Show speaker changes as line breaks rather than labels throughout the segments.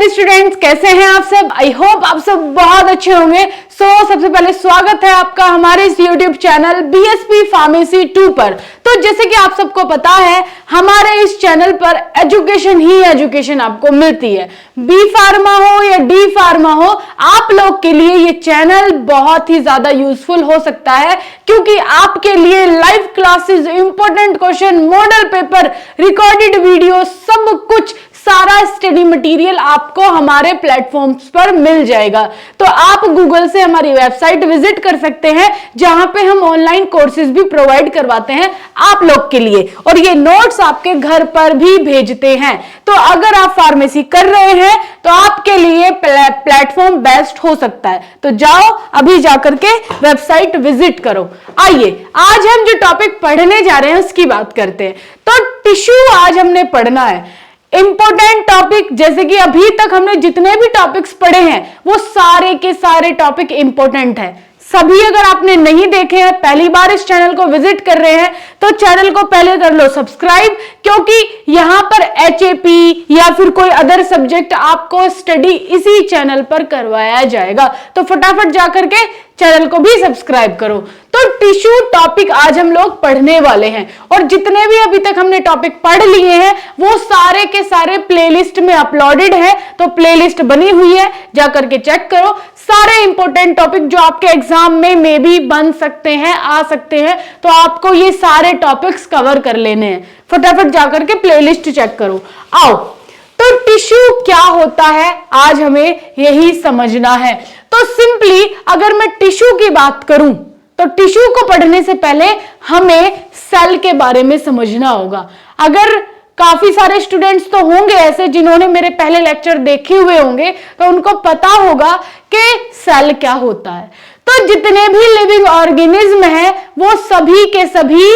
Dear students, कैसे हैं आप सब। आई होप आप सब बहुत अच्छे होंगे। सबसे पहले स्वागत है आपका हमारे इस यूट्यूब चैनल बीएसपी फार्मेसी 2 पर। तो जैसे कि आप सबको पता है, हमारे इस चैनल पर एजुकेशन ही एजुकेशन आपको मिलती है। बी फार्मा हो या डी फार्मा हो, आप लोग के लिए ये चैनल बहुत ही ज्यादा यूजफुल हो सकता है, क्योंकि आपके लिए live classes, important question, model paper, recorded video, सब कुछ सारा स्टडी मटेरियल आपको हमारे प्लेटफॉर्म्स पर मिल जाएगा। तो आप गूगल से हमारी वेबसाइट विजिट कर सकते हैं, जहां पे हम ऑनलाइन कोर्सेज भी प्रोवाइड करवाते हैं आप लोग के लिए, और ये नोट्स आपके घर पर भी भेजते हैं। तो अगर आप फार्मेसी कर रहे हैं तो आपके लिए प्लेटफॉर्म बेस्ट हो सकता है। तो जाओ अभी जाकर के वेबसाइट विजिट करो। आइए आज हम जो टॉपिक पढ़ने जा रहे हैं उसकी बात करते हैं। तो टिश्यू आज हमने पढ़ना है, इंपॉर्टेंट टॉपिक। जैसे कि अभी तक हमने जितने भी टॉपिक्स पढ़े हैं वो सारे के सारे टॉपिक इंपॉर्टेंट है। सभी अगर आपने नहीं देखे हैं, पहली बार इस चैनल को विजिट कर रहे हैं, तो चैनल को पहले कर लो सब्सक्राइब, क्योंकि यहां पर एचएपी या फिर कोई अदर सब्जेक्ट आपको स्टडी इसी चैनल पर करवाया जाएगा। तो फटाफट जाकर के चैनल को भी सब्सक्राइब करो। तो टिश्यू टॉपिक आज हम लोग पढ़ने वाले हैं, और जितने भी अभी तक हमने टॉपिक पढ़ लिए हैं वो सारे के सारे प्लेलिस्ट में अपलोडेड है। तो प्लेलिस्ट बनी हुई है, जाकर के चेक करो। सारे इंपॉर्टेंट टॉपिक जो आपके एग्जाम में भी बन सकते हैं, आ सकते हैं, तो आपको ये सारे टॉपिक्स कवर कर लेने हैं। फटाफट जाकर के प्लेलिस्ट चेक करो। आओ, तो टिश्यू क्या होता है आज हमें यही समझना है। तो सिंपली अगर मैं टिश्यू की बात करूं, तो टिश्यू को पढ़ने से पहले हमें सेल के बारे में समझना होगा। अगर काफी सारे स्टूडेंट्स तो होंगे ऐसे जिन्होंने मेरे पहले लेक्चर देखे हुए होंगे, तो उनको पता होगा कि सेल क्या होता है। तो जितने भी लिविंग ऑर्गेनिज्म हैं वो सभी के सभी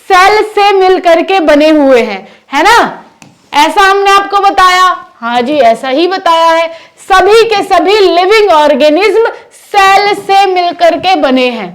सेल से मिलकर के बने हुए हैं, है ना। ऐसा हमने आपको बताया, हाँ जी ऐसा ही बताया है। सभी के सभी लिविंग ऑर्गेनिज्म सेल से मिलकर के बने हैं,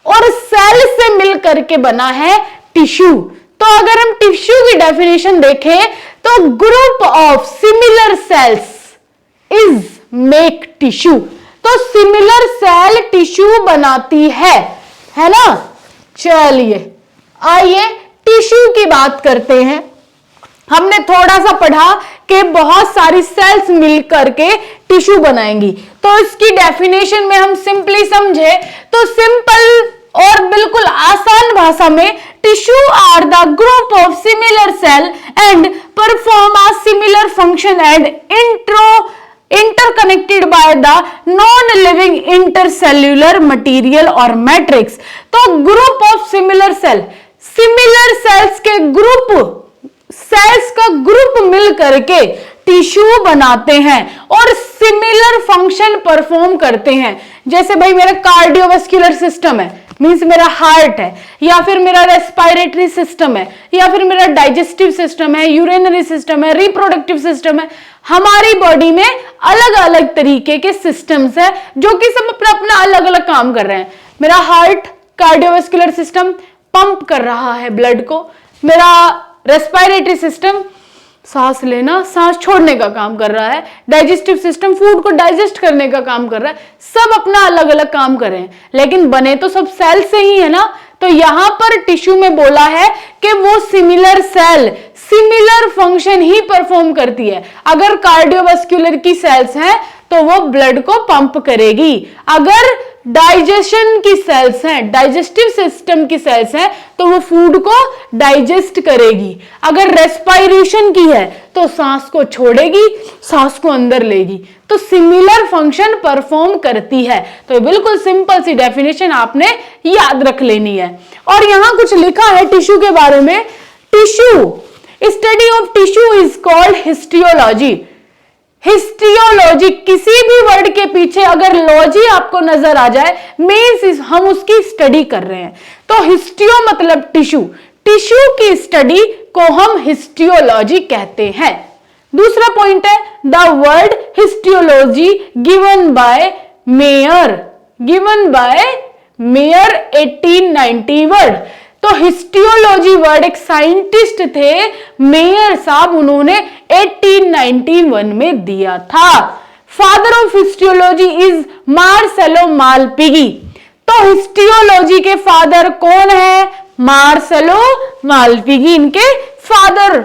और सेल से मिलकर के बना है टिश्यू। तो अगर हम टिश्यू की डेफिनेशन देखें, तो group of similar sales is make tissue. तो सिमिलर सेल टिश्यू बनाती है ना। चलिए आइए टिश्यू की बात करते हैं। हमने थोड़ा सा पढ़ा कि बहुत सारी सेल्स मिलकर के टिश्यू बनाएंगी। तो इसकी डेफिनेशन में हम सिंपली समझे तो सिंपल और बिल्कुल आसान भाषा में, tissue are the group of similar cell and perform a similar function and interconnected by the non-living intercellular material और मैट्रिक्स। तो group of similar cell, similar cells के ग्रुप, सेल्स का ग्रुप मिल करके टिश्यू बनाते हैं और सिमिलर फंक्शन परफॉर्म करते हैं। जैसे भाई मेरा कार्डियोवास्कुलर सिस्टम है, मीन्स मेरा हार्ट है, या फिर मेरा रेस्पिरेटरी सिस्टम है, या फिर मेरा डाइजेस्टिव सिस्टम है, यूरिनरी सिस्टम है, रिप्रोडक्टिव सिस्टम है। हमारी बॉडी में अलग अलग तरीके के सिस्टम्स है जो कि सब अपना अपना अलग अलग काम कर रहे हैं। मेरा हार्ट, कार्डियोवास्कुलर सिस्टम पंप कर रहा है ब्लड को। मेरा रेस्पिरेटरी सिस्टम सांस लेना, सांस छोड़ने का काम कर रहा है। डाइजेस्टिव सिस्टम फूड को डाइजेस्ट करने का काम कर रहा है। सब अपना अलग अलग काम कर रहे हैं, लेकिन बने तो सब सेल से ही है ना। तो यहां पर टिश्यू में बोला है कि वो सिमिलर सेल सिमिलर फंक्शन ही परफॉर्म करती है। अगर कार्डियोवास्कुलर की सेल्स हैं तो वो ब्लड को पंप करेगी। अगर डाइजेशन की सेल्स हैं, डाइजेस्टिव सिस्टम की सेल्स हैं, तो वो फूड को डाइजेस्ट करेगी। अगर रेस्पिरेशन की है तो सांस को छोड़ेगी, सांस को अंदर लेगी। तो सिमिलर फंक्शन परफॉर्म करती है। तो बिल्कुल सिंपल सी डेफिनेशन आपने याद रख लेनी है। और यहां कुछ लिखा है टिश्यू के बारे में। Tissue, study of tissue is called histology. Histology, किसी भी वर्ड के पीछे अगर लॉजी आपको नजर आ जाए, मीन्स हम उसकी स्टडी कर रहे हैं। तो हिस्टियो मतलब टिश्यू, टिश्यू की स्टडी को हम हिस्टियोलॉजी कहते हैं। दूसरा पॉइंट है the word histology given by Mayer 1890 word. तो हिस्टियोलॉजी वर्ड एक साइंटिस्ट थे मेयर साहब, उन्होंने 1891 में दिया था। Father of histology is Marcello Malpighi. तो हिस्टियोलॉजी के फादर कौन है? मार्सेलो मालपिगी इनके फादर।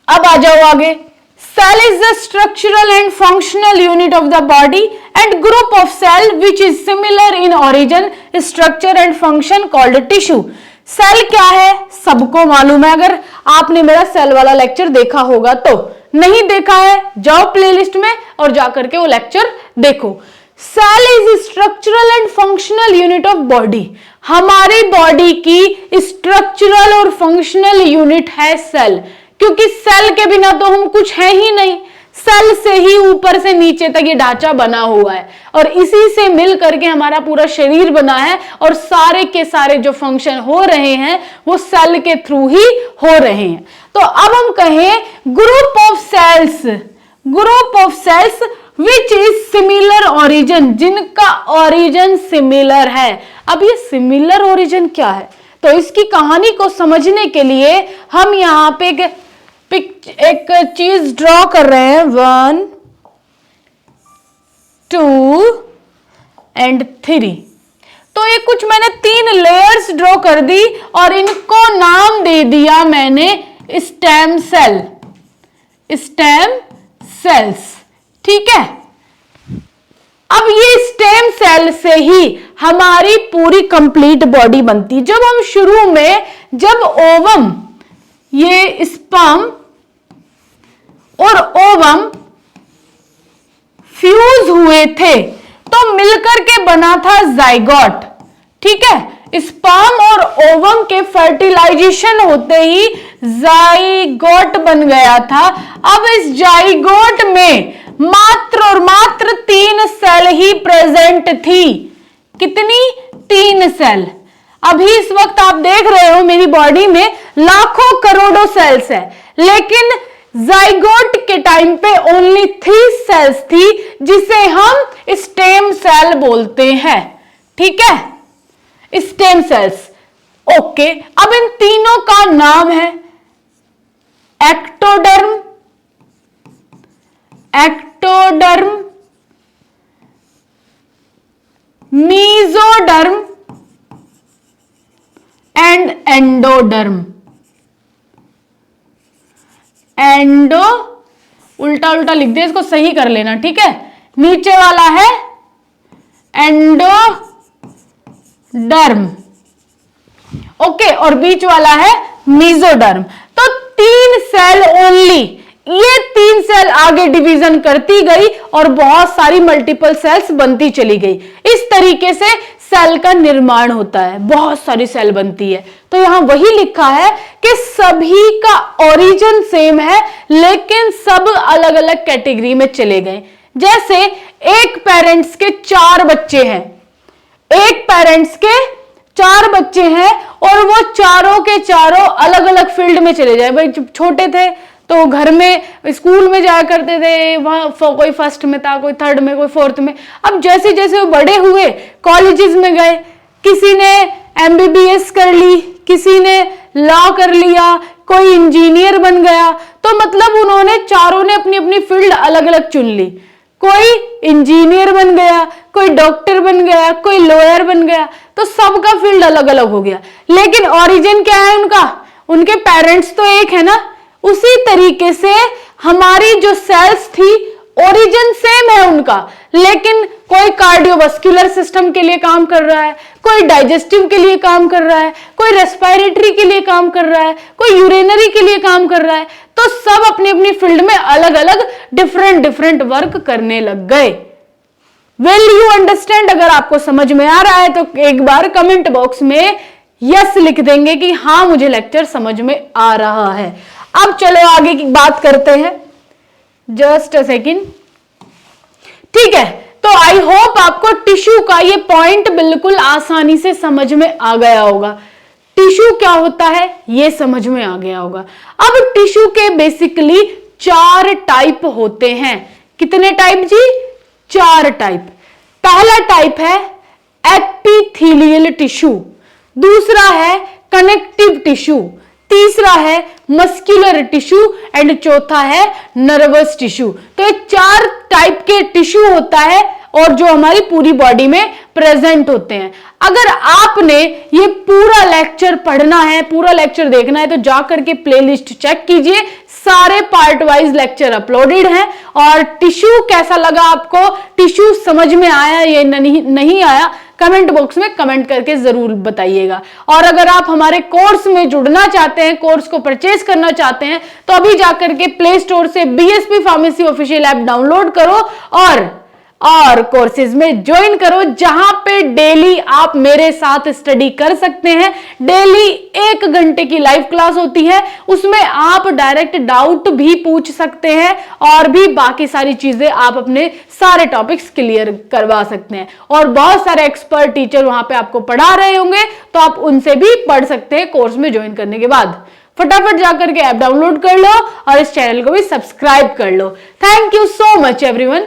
अब आ जाओ आगे। Cell is the structural and functional unit of the body and group of cell which is similar in origin, structure and function called tissue. Cell क्या है सबको मालूम है, अगर आपने मेरा सेल वाला लेक्चर देखा होगा तो। नहीं देखा है जाओ प्लेलिस्ट में और जाकर के वो लेक्चर देखो। Cell is structural and functional unit of body. हमारी बॉडी की स्ट्रक्चरल और फंक्शनल यूनिट है सेल, क्योंकि सेल के बिना तो हम कुछ है ही नहीं। सेल से ही ऊपर से नीचे तक ये ढांचा बना हुआ है और इसी से मिल करके हमारा पूरा शरीर बना है और सारे के सारे जो फंक्शन हो रहे हैं वो सेल के थ्रू ही हो रहे हैं। तो अब हम कहें group of cells which is similar origin, जिनका ओरिजिन सिमिलर है। अब ये सिमिलर ओरिजिन क्या है? तो इसकी कहानी को समझने के लिए हम यहां पे एक चीज ड्रॉ कर रहे हैं। 1 2 and 3। तो ये कुछ मैंने 3 लेयर्स ड्रॉ कर दी और इनको नाम दे दिया मैंने स्टेम सेल्स। ठीक है। अब ये स्टेम सेल से ही हमारी पूरी कंप्लीट बॉडी बनती। जब हम शुरू में जब ओवम, ये स्पर्म और ओवम फ्यूज हुए थे तो मिलकर के बना था जाइगोट। ठीक है। स्पर्म और ओवम के फर्टिलाइजेशन होते ही जाइगोट बन गया था। अब इस जाइगोट में मात्र और मात्र 3 सेल ही प्रेजेंट थी। कितनी? 3 सेल। अभी इस वक्त आप देख रहे हो मेरी बॉडी में लाखों करोड़ों सेल्स है, लेकिन जाइगोट के टाइम पे ओनली 3 सेल्स थी, जिसे हम स्टेम सेल बोलते हैं। ठीक है, स्टेम सेल्स। ओके, अब इन तीनों का नाम है ectoderm, mesoderm and endoderm. Endo उल्टा उल्टा लिख दिया, इसको सही कर लेना। ठीक है, नीचे वाला है एंडोडर्म, ओके, और बीच वाला है मीजोडर्म। तो 3 सेल ओनली, ये 3 सेल आगे डिवीजन करती गई और बहुत सारी मल्टीपल सेल्स बनती चली गई। इस तरीके से सेल का निर्माण होता है, बहुत सारी सेल बनती है। तो यहां वही लिखा है कि सभी का ओरिजिन सेम है, लेकिन सब अलग अलग कैटेगरी में चले गए। जैसे एक पेरेंट्स के 4 बच्चे हैं, एक पेरेंट्स के 4 बच्चे हैं और वो चारों के चारों अलग अलग फील्ड में चले जाए। भाई जब छोटे थे तो घर में स्कूल में जाया करते थे, वहां कोई फर्स्ट में था, कोई थर्ड में, कोई फोर्थ में। अब जैसे जैसे वो बड़े हुए कॉलेजेस में गए, किसी ने MBBS कर ली, किसी ने लॉ कर लिया, कोई इंजीनियर बन गया। तो मतलब उन्होंने चारों ने अपनी अपनी फील्ड अलग अलग चुन ली। कोई इंजीनियर बन गया, कोई डॉक्टर बन गया, कोई लॉयर बन गया। तो सबका फील्ड अलग अलग हो गया, लेकिन ओरिजिन क्या है उनका? उनके पेरेंट्स तो एक है ना। उसी तरीके से हमारी जो सेल्स थी ओरिजिन सेम है उनका, लेकिन कोई कार्डियोवास्कुलर सिस्टम के लिए काम कर रहा है, कोई डाइजेस्टिव के लिए काम कर रहा है, कोई रेस्पिरेटरी के लिए काम कर रहा है, कोई यूरिनरी के लिए काम कर रहा है। तो सब अपनी अपनी फील्ड में अलग अलग डिफरेंट वर्क करने लग गए। Well you understand? अगर आपको समझ में आ रहा है तो एक बार कमेंट बॉक्स में यस लिख देंगे कि हाँ मुझे लेक्चर समझ में आ रहा है। अब चलो आगे की बात करते हैं। Just a second. ठीक है, तो आई होप आपको टिश्यू का ये पॉइंट बिल्कुल आसानी से समझ में आ गया होगा। टिश्यू क्या होता है ये समझ में आ गया होगा। अब टिश्यू के बेसिकली 4 टाइप होते हैं। कितने टाइप जी? 4 टाइप। पहला टाइप है एपिथेलियल टिश्यू, दूसरा है कनेक्टिव टिश्यू, तीसरा है मस्कुलर टिश्यू एंड चौथा है नर्वस टिश्यू। तो ये 4 टाइप के टिश्यू होता है और जो हमारी पूरी बॉडी में प्रेजेंट होते हैं। अगर आपने ये पूरा लेक्चर पढ़ना है, पूरा लेक्चर देखना है, तो जाकर के प्लेलिस्ट चेक कीजिए, सारे पार्ट वाइज लेक्चर अपलोडेड हैं। और टिश्यू कैसा लगा आपको, टिश्यू समझ में आया या नहीं आया, कमेंट बॉक्स में कमेंट करके जरूर बताइएगा। और अगर आप हमारे कोर्स में जुड़ना चाहते हैं, कोर्स को परचेज करना चाहते हैं, तो अभी जाकर के प्ले स्टोर से BSP pharmacy official app download करो और कोर्सेज में ज्वाइन करो, जहां पे डेली आप मेरे साथ स्टडी कर सकते हैं। डेली 1 घंटे की लाइव क्लास होती है, उसमें आप डायरेक्ट डाउट भी पूछ सकते हैं और भी बाकी सारी चीजें आप अपने सारे टॉपिक्स क्लियर करवा सकते हैं। और बहुत सारे एक्सपर्ट टीचर वहां पे आपको पढ़ा रहे होंगे, तो आप उनसे भी पढ़ सकते हैं कोर्स में ज्वाइन करने के बाद। फटाफट जाकर के ऐप डाउनलोड कर लो और इस चैनल को भी सब्सक्राइब कर लो। Thank you so much everyone.